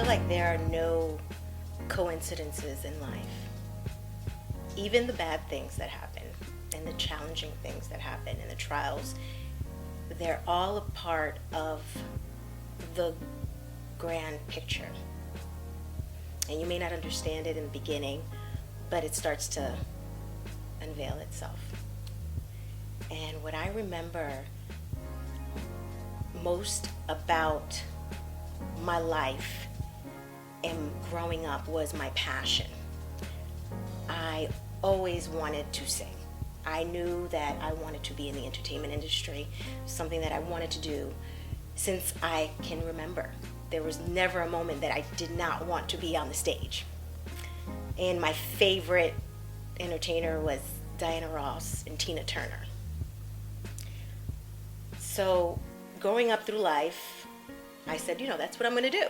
feel like there are no coincidences in life. Even the bad things that happen and the challenging things that happen and the trials, they're all a part of the grand picture. And you may not understand it in the beginning, but it starts to unveil itself. And what I remember most about my life and growing up was my passion. I always wanted to sing. I knew that I wanted to be in the entertainment industry, something that I wanted to do since I can remember. There was never a moment that I did not want to be on the stage. And my favorite entertainer was Diana Ross and Tina Turner. So growing up through life, I said, that's what I'm going to do.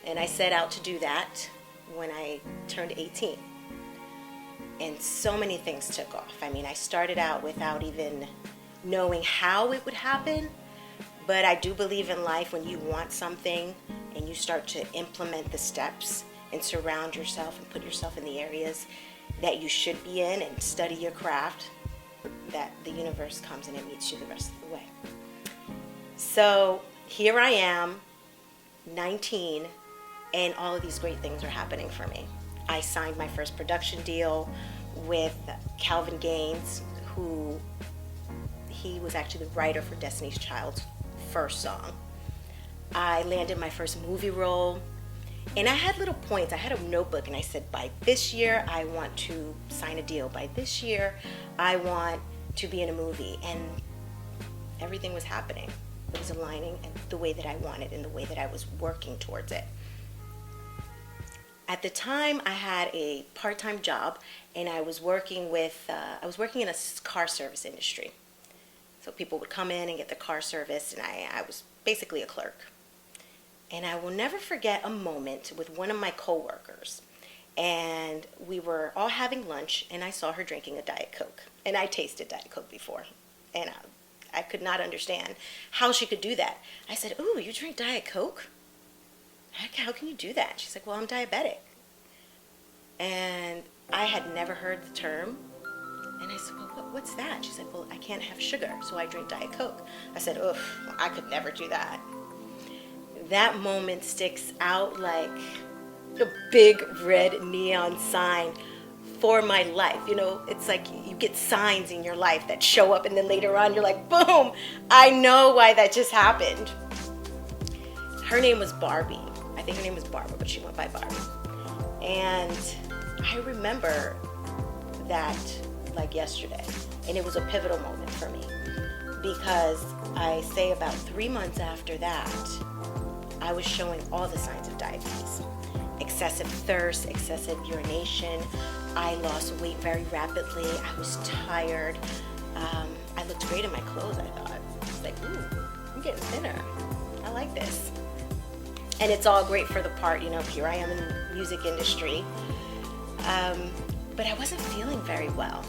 And I set out to do that when I turned 18. And so many things took off. I mean, I started out without even knowing how it would happen. But I do believe in life, when you want something and you start to implement the steps and surround yourself and put yourself in the areas that you should be in and study your craft, that the universe comes and it meets you the rest of the way. So here I am, 19, and all of these great things are happening for me. I signed my first production deal with Calvin Gaines, who he was actually the writer for Destiny's Child's first song. I landed my first movie role, and I had little points. I had a notebook, and I said, by this year, I want to sign a deal. By this year, I want to be in a movie. And everything was happening. It was aligning in the way that I wanted and the way that I was working towards it. At the time, I had a part-time job, and I was working in a car service industry. So people would come in and get the car service, and I was basically a clerk. And I will never forget a moment with one of my coworkers. And we were all having lunch, and I saw her drinking a Diet Coke. And I tasted Diet Coke before, and I could not understand how she could do that. I said, "Ooh, you drink Diet Coke? How can you do that?" She's like, "Well, I'm diabetic." And I had never heard the term. And I said, "Well, what's that?" She said, "Well, I can't have sugar, so I drink Diet Coke." I said, "Oof, I could never do that." That moment sticks out like a big red neon sign for my life. It's like you get signs in your life that show up, and then later on you're like, boom, I know why that just happened. Her name was Barbie. I think her name was Barbara, but she went by Barbie. And I remember that like yesterday, and it was a pivotal moment for me, because I say about 3 months after that, I was showing all the signs of diabetes. Excessive thirst, excessive urination. I lost weight very rapidly. I was tired. I looked great in my clothes, I thought. It's like, ooh, I'm getting thinner. I like this. And it's all great for the part, here I am in the music industry. But I wasn't feeling very well.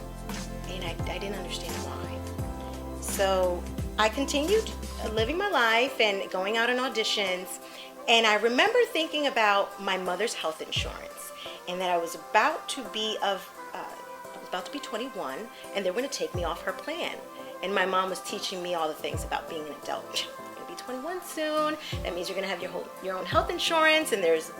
And I didn't understand why. So I continued living my life and going out on auditions. And I remember thinking about my mother's health insurance, and that I was about to be 21, and they were going to take me off her plan. And my mom was teaching me all the things about being an adult. You're going to be 21 soon. That means you're going to have your own health insurance, and there's,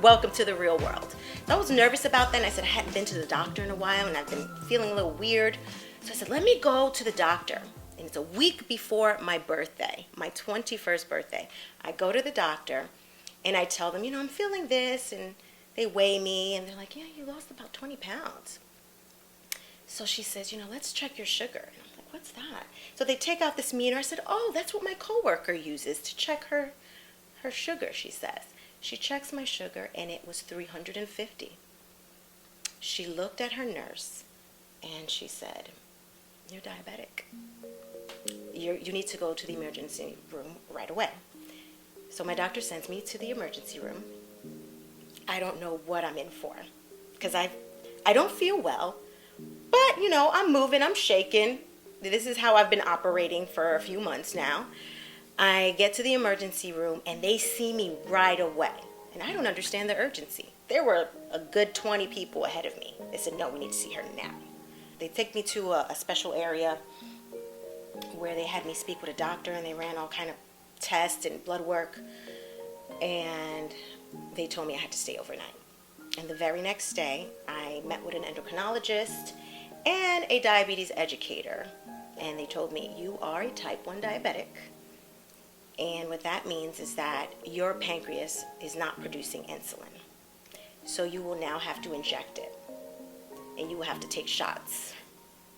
welcome to the real world. So I was nervous about that, and I said I hadn't been to the doctor in a while, and I've been feeling a little weird. So I said, let me go to the doctor. And it's a week before my birthday, my 21st birthday. I go to the doctor, and I tell them, I'm feeling this, and they weigh me, and they're like, yeah, you lost about 20 pounds. So she says, let's check your sugar. And I'm like, what's that? So they take out this meter. I said, oh, that's what my coworker uses to check her sugar, she says. She checks my sugar, and it was 350. She looked at her nurse, and she said, you're diabetic. You need to go to the emergency room right away. So my doctor sends me to the emergency room. I don't know what I'm in for, because I don't feel well, but I'm moving, I'm shaking. This is how I've been operating for a few months now. I get to the emergency room and they see me right away. And I don't understand the urgency. There were a good 20 people ahead of me. They said, no, we need to see her now. They take me to a special area where they had me speak with a doctor, and they ran all kind of tests and blood work. And they told me I had to stay overnight. And the very next day, I met with an endocrinologist and a diabetes educator. And they told me, you are a type 1 diabetic. And what that means is that your pancreas is not producing insulin. So you will now have to inject it. And you will have to take shots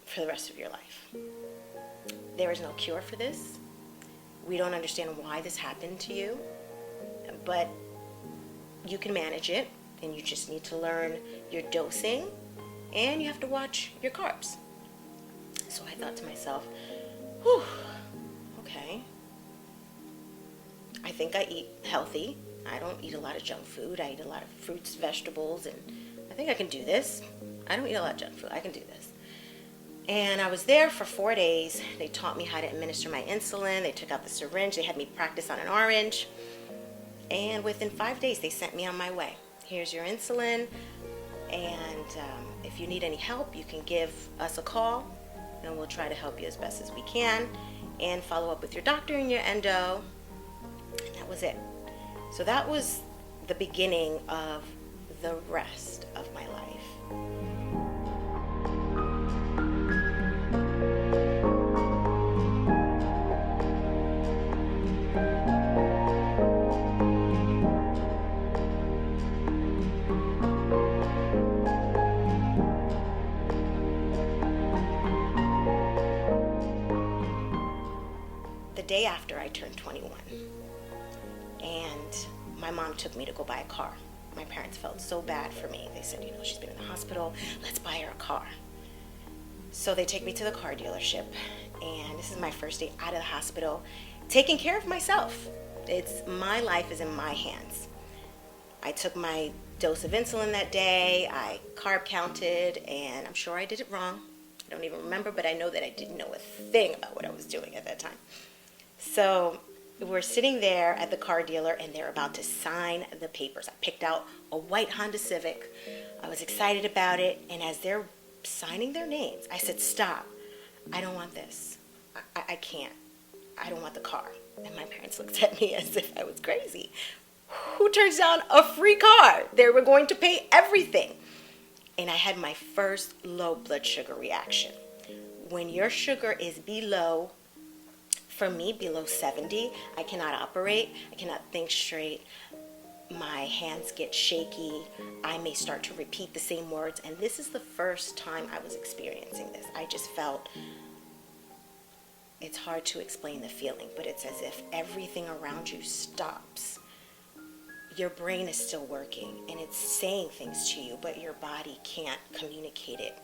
for the rest of your life. There is no cure for this. We don't understand why this happened to you. But you can manage it. And you just need to learn your dosing. And you have to watch your carbs. So I thought to myself, whew, okay. I think I eat healthy. I don't eat a lot of junk food. I eat a lot of fruits, vegetables, and I think I can do this. I don't eat a lot of junk food. I can do this. And I was there for 4 days. They taught me how to administer my insulin. They took out the syringe. They had me practice on an orange. And within 5 days, they sent me on my way. Here's your insulin. And if you need any help, you can give us a call. And we'll try to help you as best as we can. And follow up with your doctor and your endo. And that was it. So that was the beginning of the rest of my life. The day after I turned 21, and my mom took me to go buy a car. My parents felt so bad for me. They said, she's been in the hospital, let's buy her a car. So they take me to the car dealership, and this is my first day out of the hospital, taking care of myself. My life is in my hands. I took my dose of insulin that day, I carb counted, and I'm sure I did it wrong. I don't even remember, but I know that I didn't know a thing about what I was doing at that time. So we're sitting there at the car dealer, and they're about to sign the papers. I picked out a white Honda Civic. I was excited about it, and as they're signing their names, I said, stop. I don't want this. I can't. I don't want the car. And my parents looked at me as if I was crazy. Who turns down a free car? They were going to pay everything. And I had my first low blood sugar reaction. When your sugar is below, for me, below 70, I cannot operate. I cannot think straight. My hands get shaky. I may start to repeat the same words. And this is the first time I was experiencing this. I just felt, it's hard to explain the feeling, but it's as if everything around you stops. Your brain is still working, and it's saying things to you, but your body can't communicate it.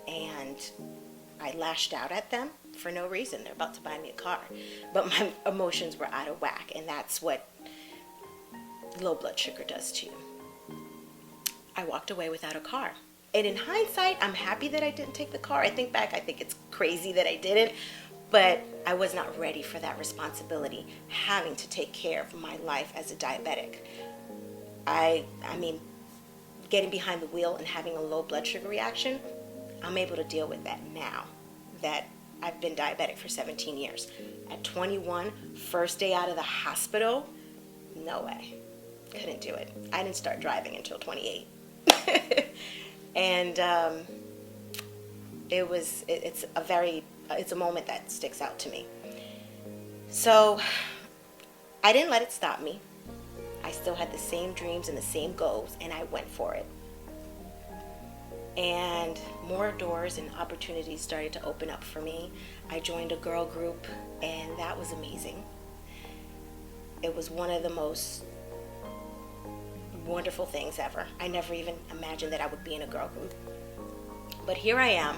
And I lashed out at them for no reason. They're about to buy me a car. But my emotions were out of whack, and that's what low blood sugar does to you. I walked away without a car. And in hindsight, I'm happy that I didn't take the car. I think back, I think it's crazy that I didn't. But I was not ready for that responsibility, having to take care of my life as a diabetic. I mean, getting behind the wheel and having a low blood sugar reaction, I'm able to deal with that now that I've been diabetic for 17 years. At 21, first day out of the hospital, no way. Couldn't do it. I didn't start driving until 28. And it's a moment that sticks out to me. So I didn't let it stop me. I still had the same dreams and the same goals, and I went for it. And more doors and opportunities started to open up for me. I joined a girl group, and that was amazing. It was one of the most wonderful things ever. I never even imagined that I would be in a girl group. But here I am,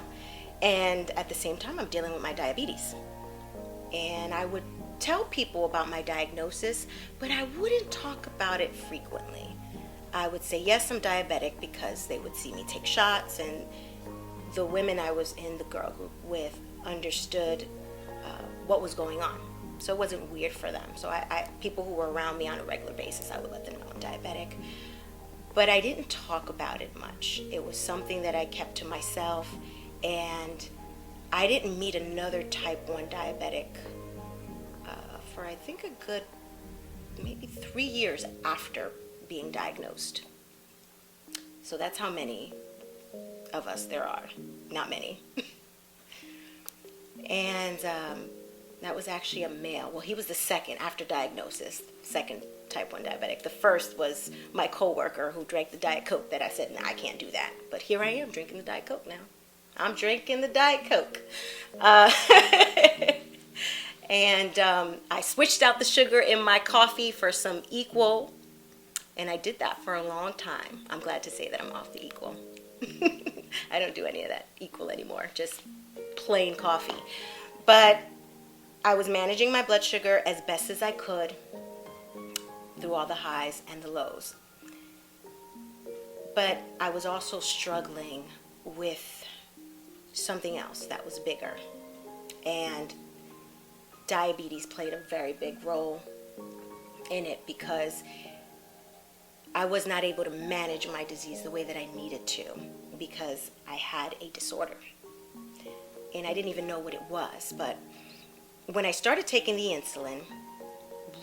and at the same time, I'm dealing with my diabetes. And I would tell people about my diagnosis, but I wouldn't talk about it frequently. I would say, yes, I'm diabetic, because they would see me take shots, and the women I was in the girl group with understood what was going on. So it wasn't weird for them. So people who were around me on a regular basis, I would let them know I'm diabetic. But I didn't talk about it much. It was something that I kept to myself, and I didn't meet another type 1 diabetic for I think a good maybe 3 years after being diagnosed. So that's how many of us there are. Not many. And that was actually a male. Well, he was the second after diagnosis, second type 1 diabetic. The first was my coworker who drank the Diet Coke that I said, no, I can't do that. But here I am drinking the Diet Coke now. I'm drinking the Diet Coke. And I switched out the sugar in my coffee for some Equal, and I did that for a long time. I'm glad to say that I'm off the Equal. I don't do any of that Equal anymore, just plain coffee. But I was managing my blood sugar as best as I could through all the highs and the lows. But I was also struggling with something else that was bigger. And diabetes played a very big role in it because I was not able to manage my disease the way that I needed to because I had a disorder. And I didn't even know what it was. But when I started taking the insulin,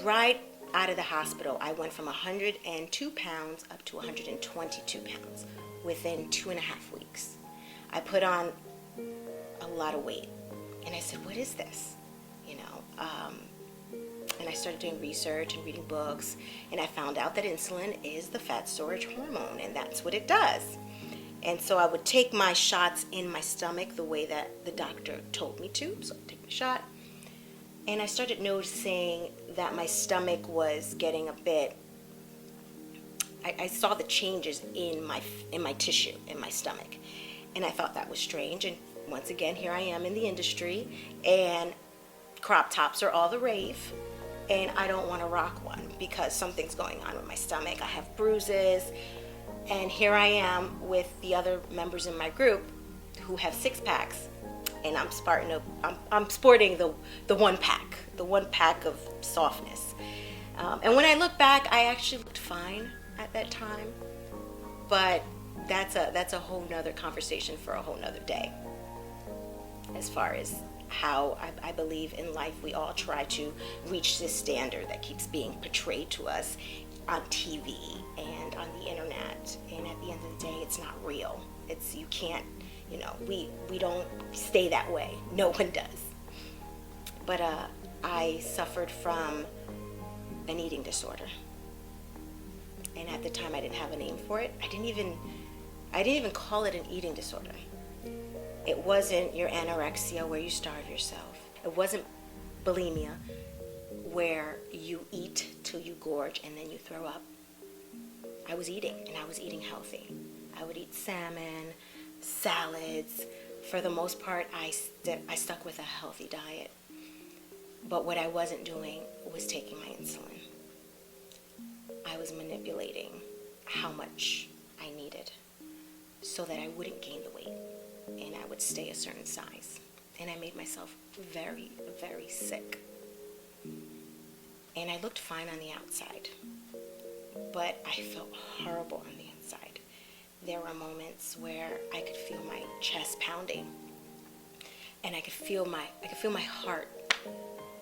right out of the hospital, I went from 102 pounds up to 122 pounds within 2.5 weeks. I put on a lot of weight. And I said, what is this? And I started doing research and reading books, and I found out that insulin is the fat storage hormone, and that's what it does. And so I would take my shots in my stomach the way that the doctor told me to. So I'd take my shot, and I started noticing that my stomach was getting a bit, I saw the changes in my tissue, in my stomach. And I thought that was strange. And once again, here I am in the industry, and crop tops are all the rave. And I don't want to rock one because something's going on with my stomach. I have bruises. And here I am with the other members in my group who have 6-packs. And I'm sporting the 1-pack of softness. And when I look back, I actually looked fine at that time. But that's a whole nother conversation for a whole nother day. As far as how I believe in life we all try to reach this standard that keeps being portrayed to us on TV and on the internet. And at the end of the day, it's not real. You can't, we don't stay that way. No one does. But I suffered from an eating disorder. And at the time I didn't have a name for it. I didn't even call it an eating disorder. It wasn't your anorexia where you starve yourself. It wasn't bulimia where you eat till you gorge and then you throw up. I was eating, and I was eating healthy. I would eat salmon, salads. For the most part, I stuck with a healthy diet. But what I wasn't doing was taking my insulin. I was manipulating how much I needed so that I wouldn't gain the weight and I would stay a certain size. And I made myself very, very sick. And I looked fine on the outside, but I felt horrible on the inside. There were moments where I could feel my chest pounding, and I could feel my heart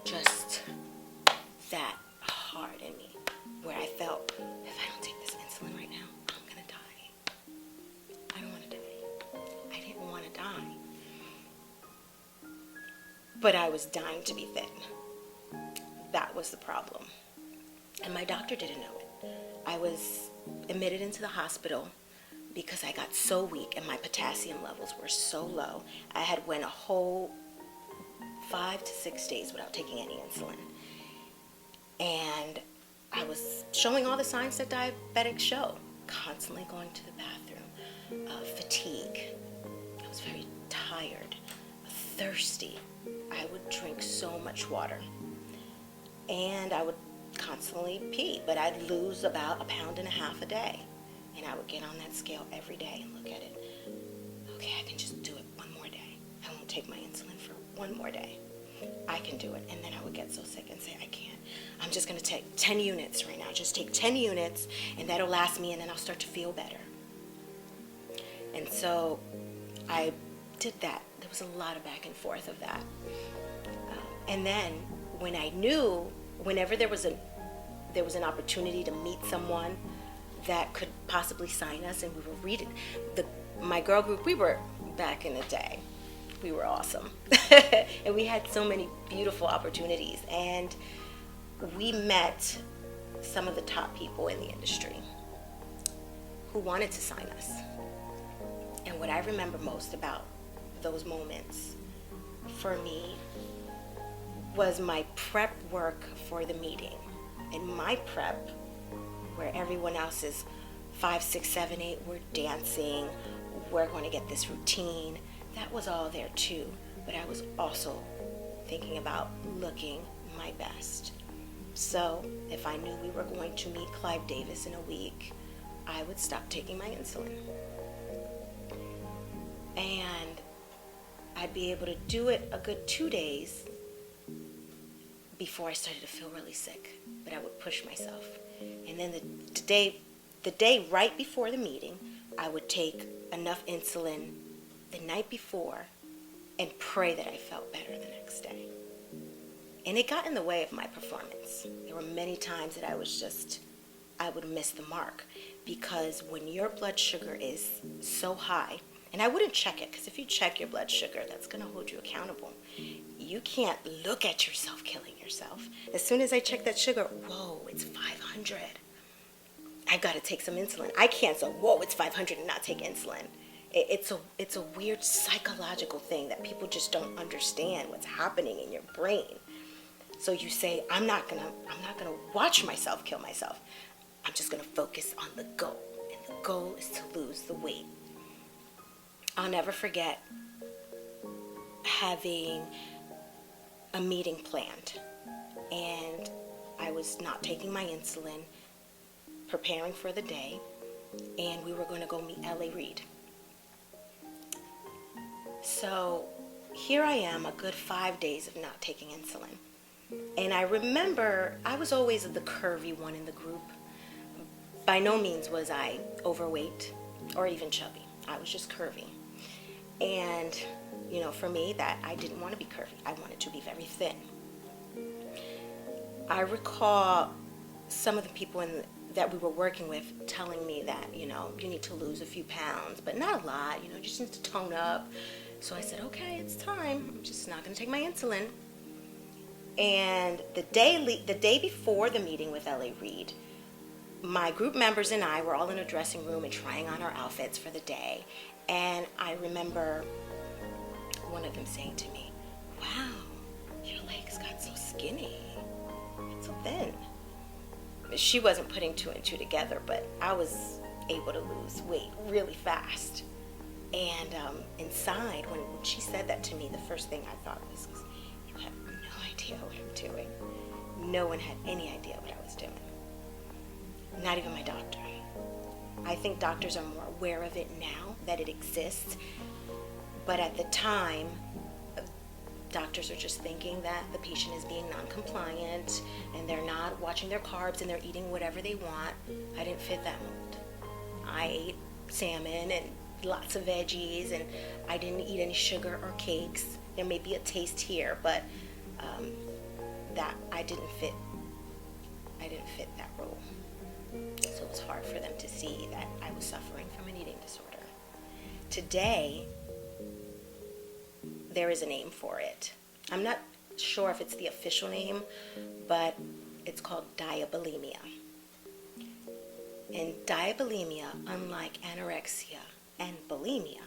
just that hard in me, where I felt, if I don't take this insulin right now, I'm gonna die. I don't want to die. I didn't want to die. But I was dying to be thin. That was the problem. And my doctor didn't know it. I was admitted into the hospital because I got so weak and my potassium levels were so low. I had went a whole 5 to 6 days without taking any insulin. And I was showing all the signs that diabetics show. Constantly going to the bathroom, fatigue. I was very tired, thirsty. I would drink so much water. And I would constantly pee, but I'd lose about 1.5 pounds a day. And I would get on that scale every day and look at it. Okay, I can just do it one more day. I won't take my insulin for one more day. I can do it. And then I would get so sick and say, I can't. I'm just going to take 10 units right now. Just take 10 units, and that'll last me, and then I'll start to feel better. And so I did that. There was a lot of back and forth of that. And then when I knew, whenever there was an opportunity to meet someone that could possibly sign us, and we were reading, my girl group, we were, back in the day, we were awesome. And we had so many beautiful opportunities. And we met some of the top people in the industry who wanted to sign us. And what I remember most about those moments for me was my prep work for the meeting. And my prep, where everyone else is 5, 6, 7, 8, we're dancing, we're going to get this routine. That was all there too. But I was also thinking about looking my best. So if I knew we were going to meet Clive Davis in a week, I would stop taking my insulin. And I'd be able to do it a good 2 days before I started to feel really sick. But I would push myself. And then the day right before the meeting, I would take enough insulin the night before and pray that I felt better the next day. And it got in the way of my performance. There were many times that I would miss the mark, because when your blood sugar is so high, and I wouldn't check it, because if you check your blood sugar, that's going to hold you accountable. You can't look at yourself killing yourself. As soon as I check that sugar, whoa, it's 500. I've got to take some insulin. I can't say, whoa, it's 500 and not take insulin. It's a weird psychological thing that people just don't understand what's happening in your brain. So you say, I'm not gonna watch myself kill myself. I'm just gonna focus on the goal, and the goal is to lose the weight. I'll never forget having a meeting planned, and I was not taking my insulin, preparing for the day, and we were going to go meet L.A. Reid. So here I am, a good 5 days of not taking insulin. And I remember I was always the curvy one in the group. By no means was I overweight or even chubby. I was just curvy. And, for me, that I didn't want to be curvy. I wanted to be very thin. I recall some of the people that we were working with telling me that, you need to lose a few pounds, but not a lot, you just need to tone up. So I said, okay, it's time. I'm just not going to take my insulin. And the day before the meeting with L.A. Reid, my group members and I were all in a dressing room and trying on our outfits for the day. And I remember one of them saying to me, wow, your legs got so skinny, so thin. She wasn't putting 2 and 2 together, but I was able to lose weight really fast. And inside, when she said that to me, the first thing I thought was, you have no idea what I'm doing. No one had any idea what I was doing. Not even my doctor. I think doctors are more aware of it now that it exists. But at the time, doctors are just thinking that the patient is being non-compliant and they're not watching their carbs and they're eating whatever they want. I didn't fit that mold. I ate salmon and lots of veggies, and I didn't eat any sugar or cakes. There may be a taste here, but that I didn't fit that role. So it was hard for them to see that I was suffering from an eating disorder. Today, there is a name for it. I'm not sure if it's the official name, but it's called Diabulimia. And diabulimia, unlike anorexia and bulimia,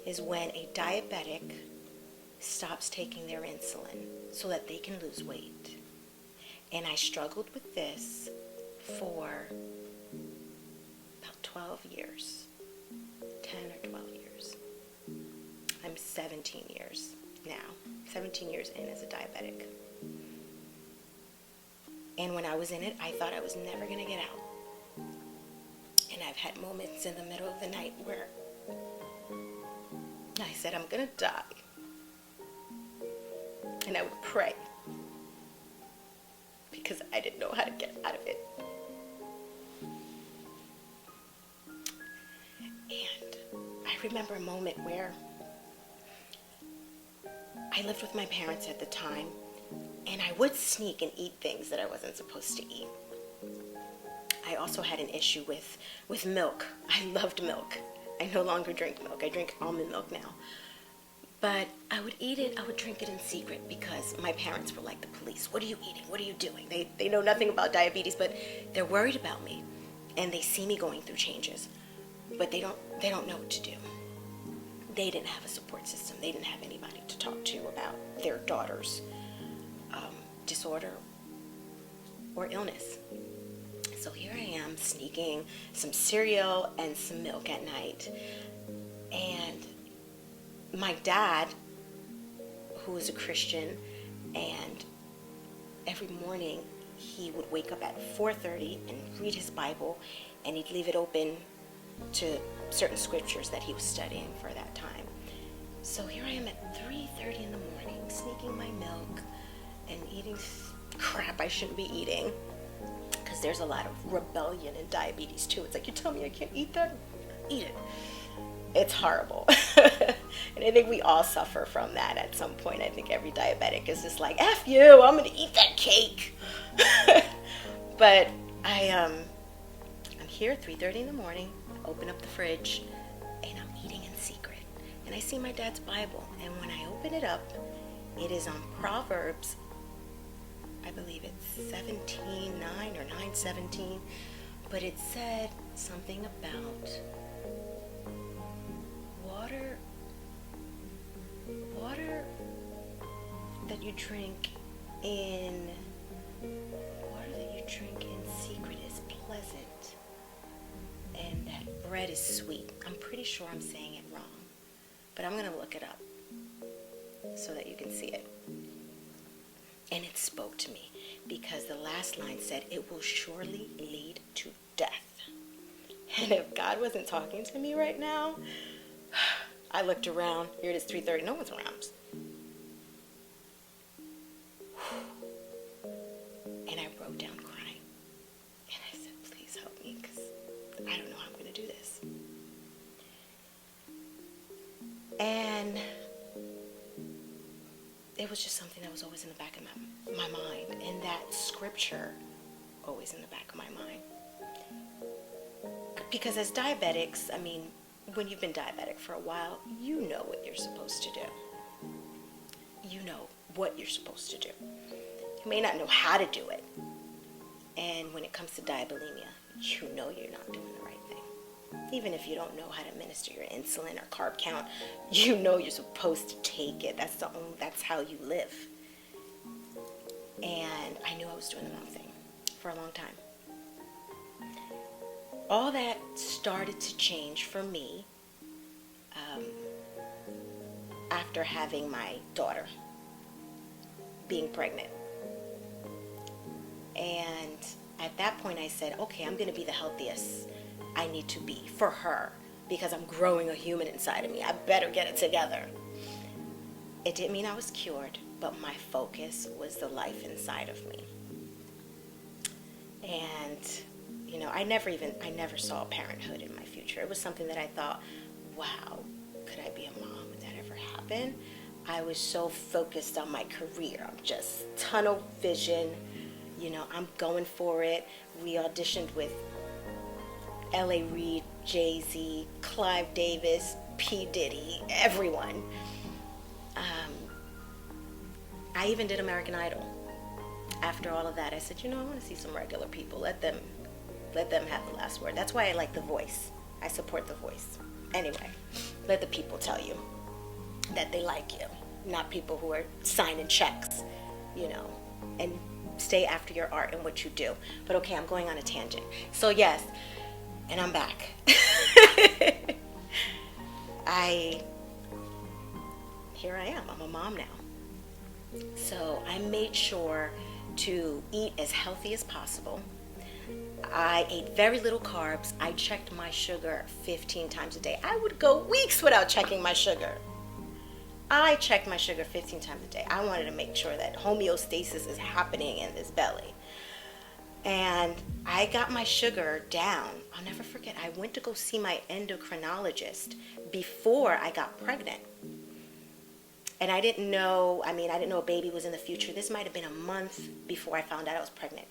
is when a diabetic stops taking their insulin so that they can lose weight. And I struggled with this for about 12 years, 10 or 12 years. I'm 17 years now, 17 years in as a diabetic. And when I was in it, I thought I was never going to get out. And I've had moments in the middle of the night where I said, I'm going to die. and I would pray because I didn't know how to get out of it. And I remember a moment where I lived with my parents at the time, and I would sneak and eat things that I wasn't supposed to eat. I also had an issue with milk. I loved milk. I no longer drink milk. I drink almond milk now. But I would eat it, I would drink it in secret because my parents were like the police. What are you eating? What are you doing? They know nothing about diabetes, but they're worried about me. And they see me going through changes, but they don't know what to do. They didn't have a support system. They didn't have anybody to talk to about their daughter's disorder or illness. So here I am sneaking some cereal and some milk at night. And my dad, who was a Christian, and every morning he would wake up at 4:30 and read his Bible, and he'd leave it open to certain scriptures that he was studying for that time. So here I am at 3:30 in the morning, sneaking my milk and eating crap I shouldn't be eating, because there's a lot of rebellion in diabetes too. It's like, you tell me I can't eat that? Eat it. It's horrible. And I think we all suffer from that at some point. I think every diabetic is just like, F you, I'm going to eat that cake. But I'm here at 3:30 in the morning, open up the fridge, and I'm eating in secret. And I see my dad's Bible. And when I open it up, it is on Proverbs, I believe it's 17:9 or 9:17. But it said something about water that you drink in secret is pleasant, and that bread is sweet. I'm pretty sure I'm saying it wrong, but I'm going to look it up so that you can see it. And it spoke to me because the last line said, it will surely lead to death. And if God wasn't talking to me right now, I looked around. Here it is, 3:30. No one's around. And I broke down crying. And I said, please help me, because I don't know how I'm going to do this. And it was just something that was always in the back of my mind. And that scripture always in the back of my mind. Because as diabetics, I mean, when you've been diabetic for a while, you know what you're supposed to do. You know what you're supposed to do. You may not know how to do it. And when it comes to diabulimia, you know you're not doing the right thing. Even if you don't know how to administer your insulin or carb count, you know you're supposed to take it. That's how you live. And I knew I was doing the wrong thing for a long time. All that started to change for me after having my daughter, being pregnant. And at that point I said, okay, I'm going to be the healthiest I need to be for her, because I'm growing a human inside of me. I better get it together. It didn't mean I was cured, but my focus was the life inside of me. And you know, I never saw parenthood in my future. It was something that I thought, wow, could I be a mom? Would that ever happen? I was so focused on my career. I'm just tunnel vision. You know, I'm going for it. We auditioned with L.A. Reid, Jay-Z, Clive Davis, P. Diddy, everyone. I even did American Idol. After all of that, I said, you know, I want to see some regular people. Let them have the last word. That's why I like The Voice. I support The Voice. Anyway, let the people tell you that they like you, not people who are signing checks, you know, and stay after your art and what you do. But okay, I'm going on a tangent. So yes, and I'm back. Here I am. I'm a mom now. So I made sure to eat as healthy as possible. I ate very little carbs. I checked my sugar 15 times a day. I would go weeks without checking my sugar. I checked my sugar 15 times a day. I wanted to make sure that homeostasis is happening in this belly. And I got my sugar down. I'll never forget, I went to go see my endocrinologist before I got pregnant. And I didn't know a baby was in the future. This might have been a month before I found out I was pregnant.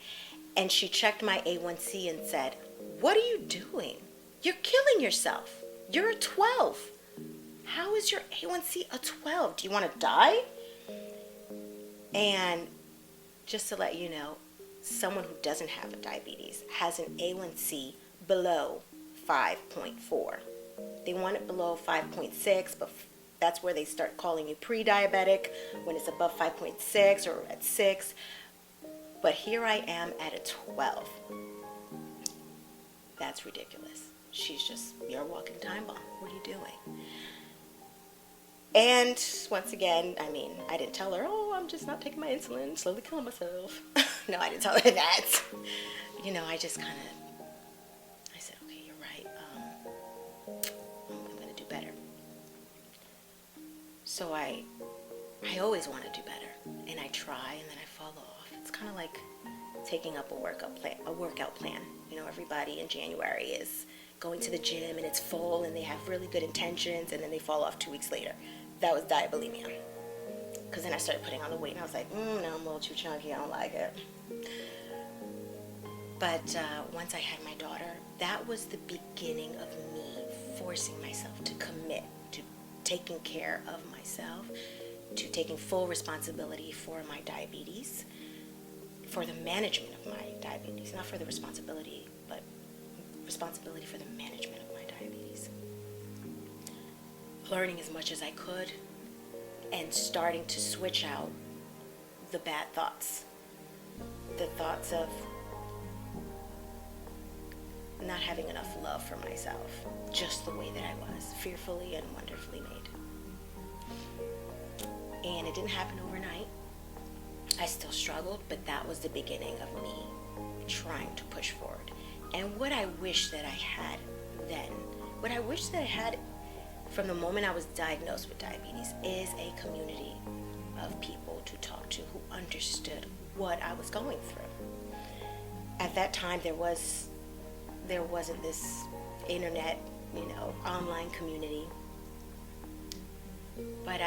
And she checked my A1C and said, "What are you doing? You're killing yourself. You're a 12. How is your A1C a 12? Do you want to die?" And just to let you know, someone who doesn't have a diabetes has an A1C below 5.4. They want it below 5.6, but that's where they start calling you pre-diabetic, when it's above 5.6 or at 6. But here I am at a 12. That's ridiculous. She's just, you're a walking time bomb. What are you doing? And once again, I didn't tell her, "Oh, I'm just not taking my insulin, slowly killing myself." No, I didn't tell her that. I just I said, "Okay, you're right. I'm going to do better." So I always want to do better, and I try, and then I fall off. It's kind of like taking up a workout plan. Everybody in January is going to the gym, and it's full, and they have really good intentions, and then they fall off 2 weeks later. That was diabulimia. Because then I started putting on the weight, and I was like, no, I'm a little too chunky. I don't like it. But once I had my daughter, that was the beginning of me forcing myself to commit to taking care of myself, to taking full responsibility for my diabetes, for the management of my diabetes. Not for the responsibility, but responsibility for the management of my diabetes. Learning as much as I could and starting to switch out the bad thoughts. The thoughts of not having enough love for myself, just the way that I was, fearfully and wonderfully made. And it didn't happen overnight. I still struggled, but that was the beginning of me trying to push forward. And what I wish that I had then, what I wish that I had from the moment I was diagnosed with diabetes, is a community of people to talk to who understood what I was going through. At that time, there wasn't this internet, online community. But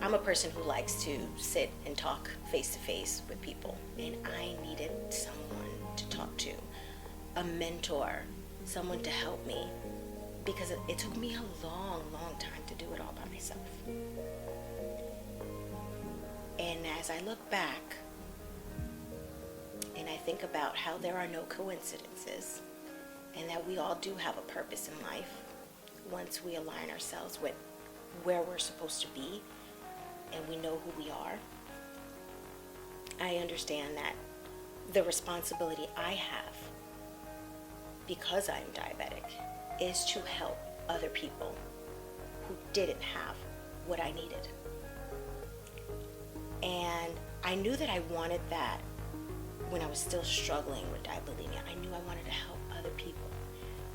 I'm a person who likes to sit and talk face to face with people, and I needed someone to talk to, a mentor, someone to help me, because it took me a long time to do it all by myself. And as I look back and I think about how there are no coincidences, and that we all do have a purpose in life once we align ourselves with where we're supposed to be and we know who we are, I understand that the responsibility I have, because I'm diabetic, is to help other people who didn't have what I needed. And I knew that I wanted that when I was still struggling with diabulimia. I knew I wanted to help other people.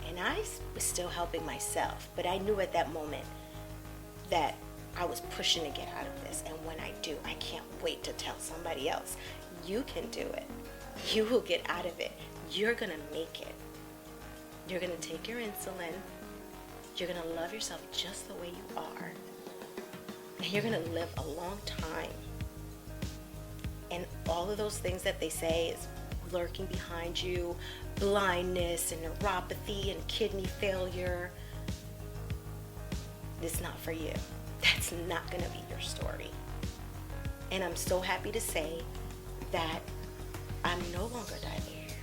And I was still helping myself, but I knew at that moment that I was pushing to get out of this. And when I do, I can't wait to tell somebody else, you can do it. You will get out of it. You're going to make it. You're going to take your insulin. You're going to love yourself just the way you are. And you're going to live a long time. And all of those things that they say is lurking behind you, blindness and neuropathy and kidney failure, it's not for you. That's not going to be your story. And I'm so happy to say that I'm no longer diabetic,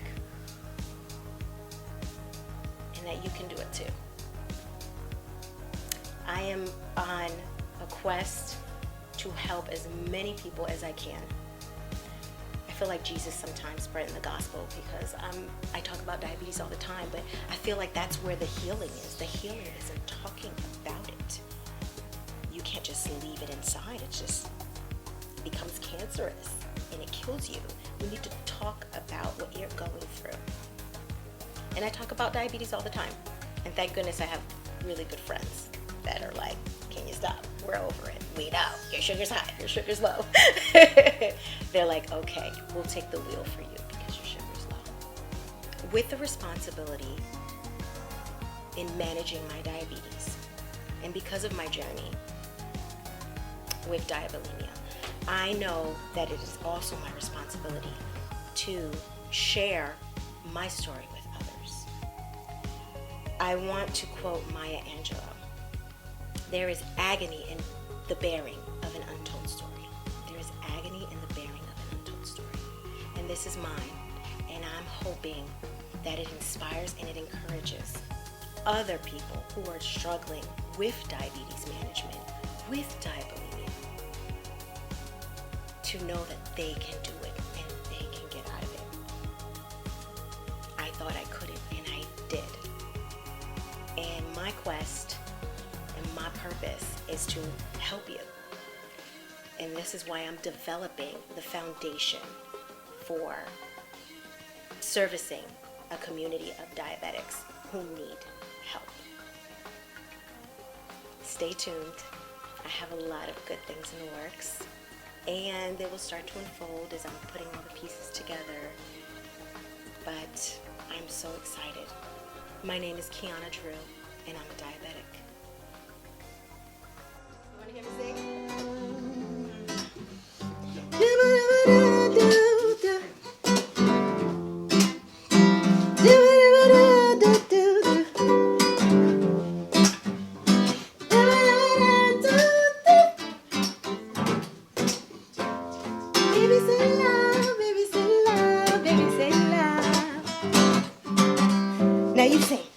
and that you can do it too. I am on a quest to help as many people as I can. I feel like Jesus sometimes spreading the gospel, because I talk about diabetes all the time, but I feel like that's where the healing is. The healing is in talking about it. You can't just leave it inside. It becomes cancerous and it kills you. We need to talk about what you're going through. And I talk about diabetes all the time. And thank goodness I have really good friends that are like, can you stop? We're over it. We know. Your sugar's high. Your sugar's low. They're like, okay, we'll take the wheel for you because your sugar's low. With the responsibility in managing my diabetes, and because of my journey with diabulimia, I know that it is also my responsibility to share my story with others. I want to quote Maya Angelou. There is agony in the bearing of an untold story. There is agony in the bearing of an untold story. And this is mine. And I'm hoping that it inspires and it encourages other people who are struggling with diabetes management, with diabulimia, to know that they can do it and they can get out of it. I thought I couldn't, and I did. And my quest and my purpose is to help you. And this is why I'm developing the foundation for servicing a community of diabetics who need help. Stay tuned. I have a lot of good things in the works, and they will start to unfold as I'm putting all the pieces together. But I'm so excited. My name is Kiana Drew, and I'm a diabetic. You want to hear me sing? Baby say love, baby say love, baby say love. Now you sing.